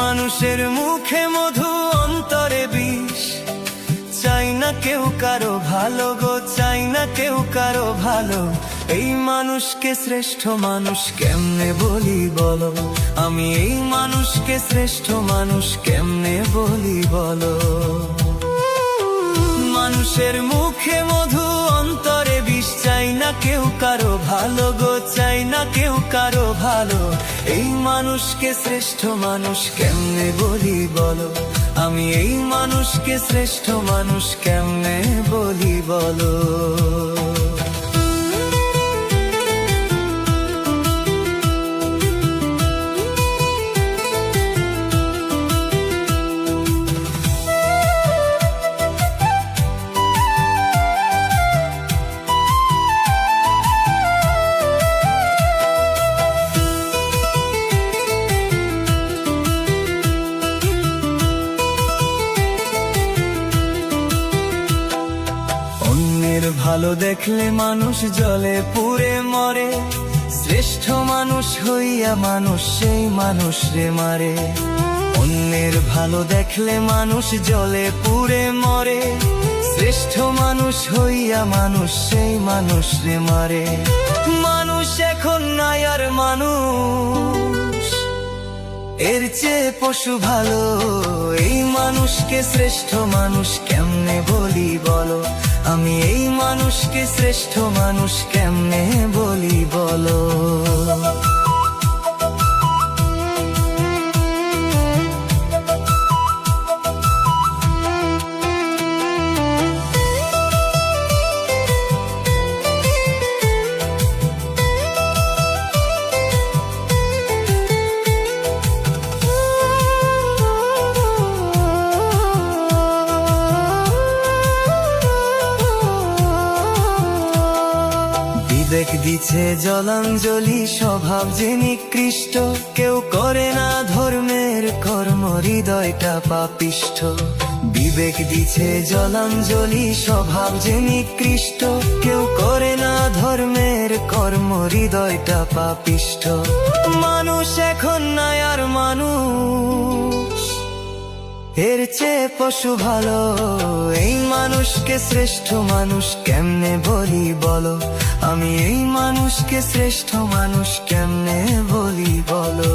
মানুষের মুখে মধু অন্তরে বিষ, চাই না কেউ কারো ভালো গো, চাই না কেউ কারো ভালো। এই মানুষকে শ্রেষ্ঠ মানুষ কেমনে বলি বলো, আমি এই মানুষকে শ্রেষ্ঠ মানুষ কেমনে বলি বলো। মানুষের মুখে মধু অন্তরে বিষ, চাই না কেউ কারো ভালো গো, চাই না কেউ কারো ভালো। এই মানুষকে শ্রেষ্ঠ মানুষ কেমনে বলি বলো, আমি এই মানুষকে শ্রেষ্ঠ মানুষ কেমনে বলি বলো। ভালো দেখলে মানুষ জলে পুড়ে মরে, শ্রেষ্ঠ মানুষ হইয়া মানুষ সেই মানুষ রে মারে। অন্যের ভালো দেখলে মানুষ জলে পুড়ে মরে, শ্রেষ্ঠ মানুষ হইয়া মানুষ সেই মানুষ রে মারে। মানুষ এখন নাই আর মানুষ, এর চেয়ে পশু ভালো। এই মানুষকে শ্রেষ্ঠ মানুষ কেমনে বলি বলো, আমি এই মানুষকে শ্রেষ্ঠ মানুষ কেমনে বলি বলো। বিবেক দিছে জলাঞ্জলি, স্বভাব যে নিকৃষ্ট, কেউ করে না ধর্মের কর্ম, হৃদয়টা পাপিষ্ঠ। বিবেক দিছে জলাঞ্জলি, স্বভাব যে নিকৃষ্ট, কেউ করে না ধর্মের কর্ম, হৃদয়টা পাপিষ্ঠ। মানুষ এখন নাই আর মানুষ, এর চেয়ে পশু ভালো। এই মানুষকে শ্রেষ্ঠ মানুষ কেমনে বলি বলো, আমি এই মানুষকে শ্রেষ্ঠ মানুষ কেমনে বলি বলো।